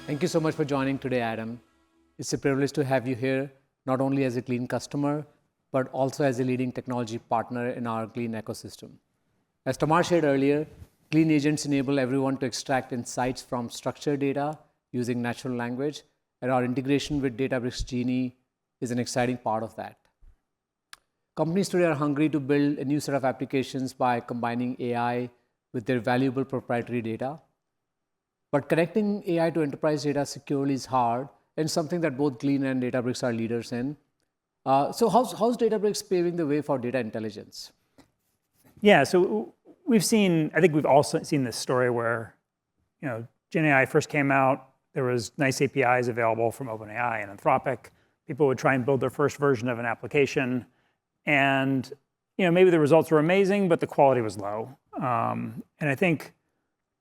Thank you so much for joining today, Adam. It's a privilege to have you here, not only as a Glean customer, but also as a leading technology partner in our Glean ecosystem. As Tamar shared earlier, Glean agents enable everyone to extract insights from structured data using natural language, and our integration with Databricks Genie is an exciting part of that. Companies today are hungry to build a new set of applications by combining AI with their valuable proprietary data. But connecting AI to enterprise data securely is hard, and something that both Glean and Databricks are leaders in. So how's Databricks paving the way for data intelligence? Yeah, so I think we've all seen this story where, Gen AI first came out, there was nice APIs available from OpenAI and Anthropic. People would try and build their first version of an application, and maybe the results were amazing, but the quality was low. And I think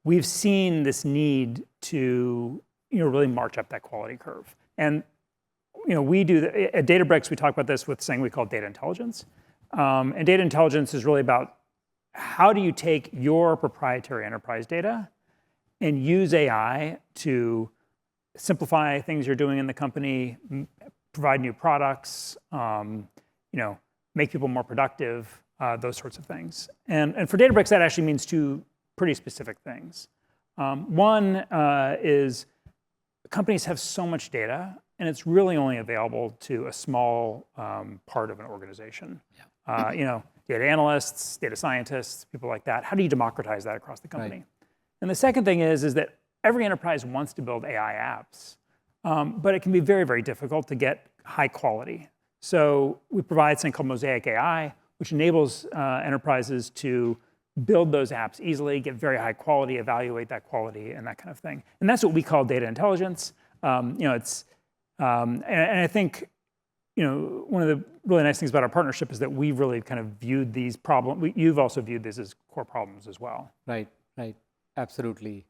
we've seen this need to really march up that quality curve. And we do at Databricks, we talk about this with something we call data intelligence. And data intelligence is really about how do you take your proprietary enterprise data and use AI to simplify things you're doing in the company, provide new products, make people more productive, those sorts of things. And for Databricks, that actually means two pretty specific things. One is companies have so much data, and it's really only available to a small part of an organization. Yeah. Data analysts, data scientists, people like that. How do you democratize that across the company? Right. And the second thing is that every enterprise wants to build AI apps, but it can be very, very difficult to get high quality. So we provide something called Mosaic AI, which enables enterprises to build those apps easily, get very high quality, evaluate that quality, and that kind of thing. And that's what we call data intelligence. And I think one of the really nice things about our partnership is that we've really kind of viewed these problems. You've also viewed this as core problems as well. Right, absolutely.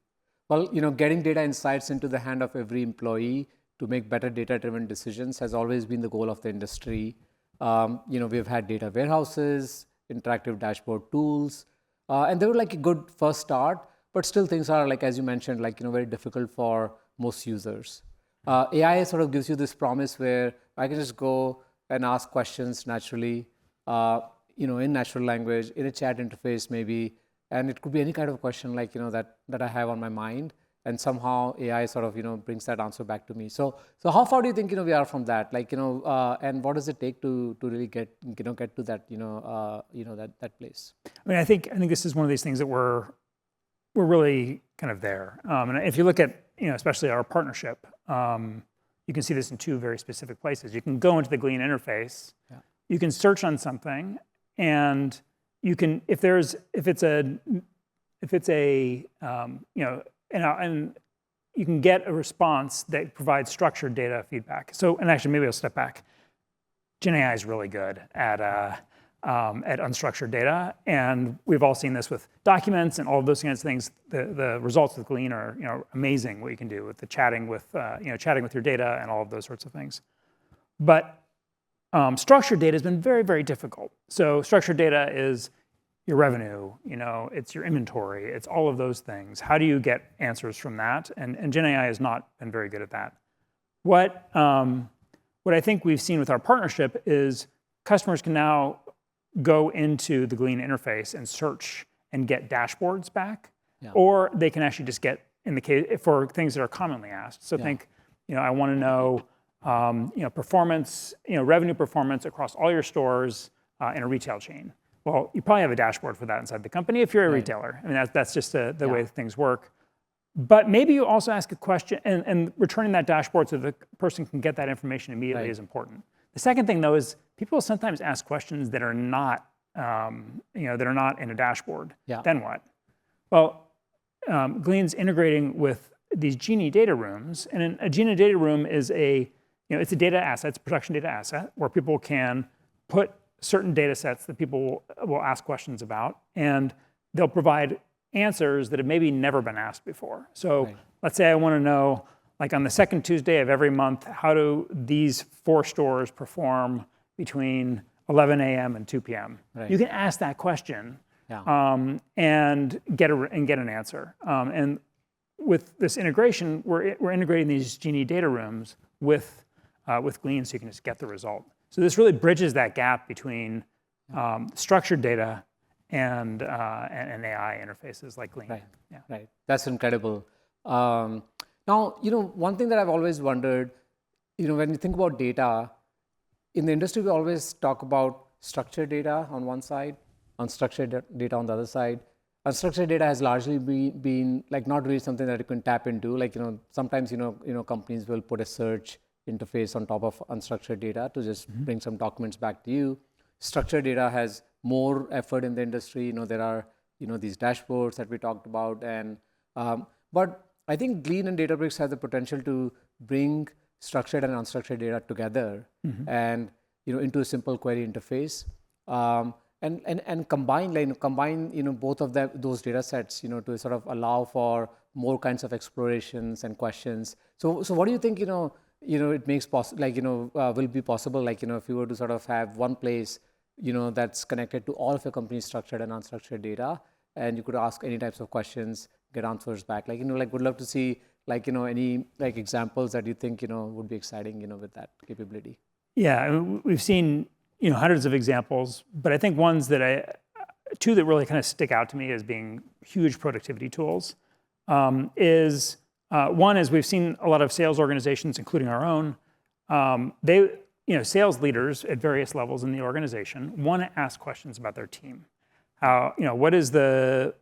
Well, getting data insights into the hand of every employee to make better data-driven decisions has always been the goal of the industry. We've had data warehouses, interactive dashboard tools, and they were like a good first start, but still things are like, as you mentioned, very difficult for most users. AI sort of gives you this promise where I can just go and ask questions naturally, in natural language, in a chat interface maybe, and it could be any kind of question that I have on my mind, and somehow AI sort of brings that answer back to me. So how far do you think we are from that? And what does it take to really get to that that place? I mean, I think this is one of these things that we're really kind of there. And if you look at especially our partnership, you can see this in two very specific places. You can go into the Glean interface, yeah. You can search on something, and you can and you can get a response that provides structured data feedback. So, and actually, maybe I'll step back. Gen AI is really good at unstructured data, and we've all seen this with documents and all of those kinds of things. The results with Glean are amazing. What you can do with the chatting with your data and all of those sorts of things. But structured data has been very, very difficult. So structured data is your revenue, it's your inventory, it's all of those things. How do you get answers from that? And Gen AI has not been very good at that. What I think we've seen with our partnership is customers can now go into the Glean interface and search and get dashboards back, yeah. Or they can actually just get, in the case for things that are commonly asked. So yeah. Think, I want to know, performance, revenue performance across all your stores in a retail chain. Well, you probably have a dashboard for that inside the company if you're a retailer. I mean, that's just the way things work. But maybe you also ask a question, and returning that dashboard so the person can get that information immediately is important. The second thing, though, is people sometimes ask questions that are not, that are not in a dashboard. Yeah. Then what? Well, Glean's integrating with these Genie data rooms, and a Genie data room is it's a data asset, it's a production data asset where people can put certain data sets that people will ask questions about, and they'll provide answers that have maybe never been asked before. So let's say I want to know, on the second Tuesday of every month, how do these 4 stores perform between 11 a.m. and 2 p.m.? Right. You can ask that question and get an answer. And with this integration, we're integrating these Genie data rooms with Glean, so you can just get the result. So this really bridges that gap between structured data and AI interfaces like Glean. Right. Yeah. Right. That's incredible. Now, one thing that I've always wondered, when you think about data, in the industry, we always talk about structured data on one side, unstructured data on the other side. Unstructured data has largely been like not really something that you can tap into. Like, sometimes, companies will put a search interface on top of unstructured data to just bring some documents back to you. Structured data has more effort in the industry. There are, these dashboards that we talked about. But I think Glean and Databricks have the potential to bring structured and unstructured data together and, into a simple query interface. And combine both of those data sets to sort of allow for more kinds of explorations and questions. So what do you think it makes possible, will be possible, if you were to sort of have one place that's connected to all of your company's structured and unstructured data, and you could ask any types of questions, get answers back. Would love to see any examples that you think would be exciting with that capability. Yeah, I mean, we've seen hundreds of examples, but I think two that really kind of stick out to me as being huge productivity tools one is we've seen a lot of sales organizations, including our own, sales leaders at various levels in the organization want to ask questions about their team. What is the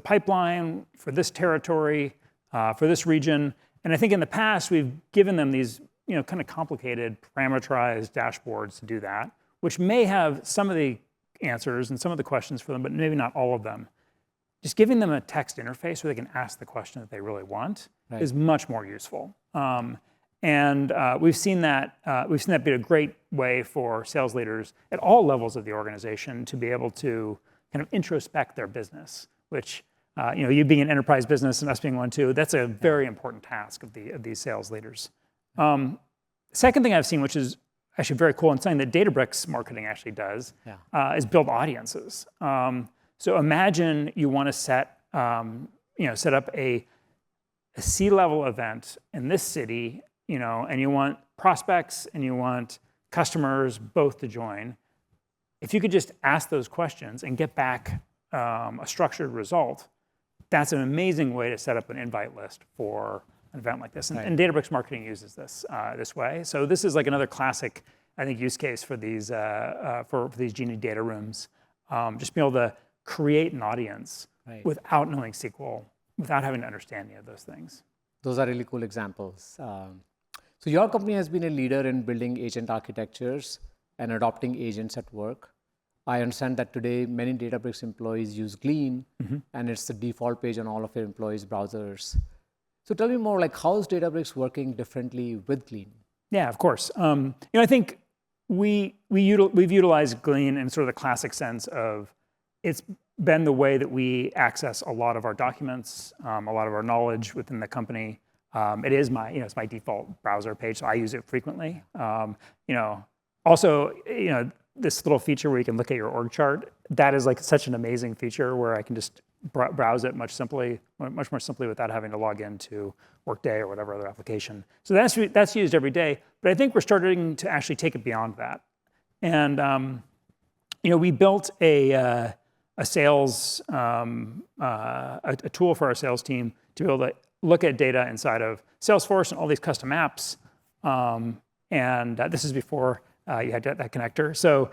pipeline for this territory, for this region? And I think in the past we've given them these kind of complicated parameterized dashboards to do that, which may have some of the answers and some of the questions for them, but maybe not all of them. Just giving them a text interface where they can ask the question that they really want is much more useful. And we've seen that be a great way for sales leaders at all levels of the organization to be able to kind of introspect their business, which you being an enterprise business and us being one too, that's a very important task of these sales leaders. Second thing I've seen, which is actually very cool and something that Databricks marketing actually does, is build audiences. So imagine you want to set up a C-level event in this city, and you want prospects and you want customers both to join. If you could just ask those questions and get back a structured result, that's an amazing way to set up an invite list for an event like this. And Databricks marketing uses this way. So this is like another classic, I think, use case for these Genie data rooms. Just being able to create an audience without knowing SQL, without having to understand any of those things. Those are really cool examples. So your company has been a leader in building agent architectures and adopting agents at work. I understand that today many Databricks employees use Glean, and it's the default page on all of your employees' browsers. So tell me more, how is Databricks working differently with Glean? Yeah, of course. I think we've utilized Glean in sort of the classic sense of it's been the way that we access a lot of our documents, a lot of our knowledge within the company. It is it's my default browser page, so I use it frequently. Also, this little feature where you can look at your org chart, that is such an amazing feature where I can just browse it much more simply without having to log into Workday or whatever other application. So that's used every day. But I think we're starting to actually take it beyond that. And we built a sales a tool for our sales team to be able to look at data inside of Salesforce and all these custom apps. And this is before you had that connector. So,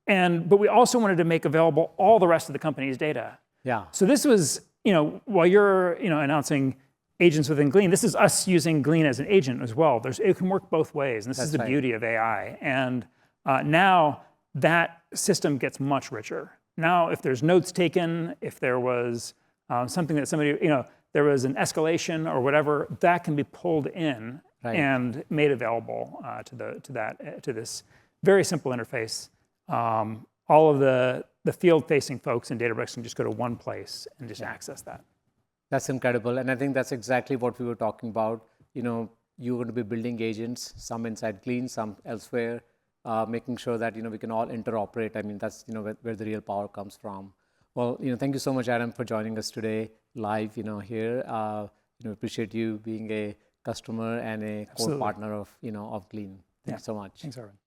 but we also wanted to make available all the rest of the company's data. Yeah. So this was, while you're, announcing agents within Glean, this is us using Glean as an agent as well. It can work both ways, and this is the beauty of AI. And now that system gets much richer. Now, if there's notes taken, if there was something that somebody, there was an escalation or whatever, that can be pulled in and made available to this very simple interface. All of the field-facing folks in Databricks can just go to one place and just access that. That's incredible, and I think that's exactly what we were talking about. You're going to be building agents, some inside Glean, some elsewhere, making sure that we can all interoperate. I mean, that's where the real power comes from. Well, thank you so much, Adam, for joining us today live, here. Appreciate you being a customer and a core Absolutely. partner of, of Glean. Thank you so much. Thanks, Arvind.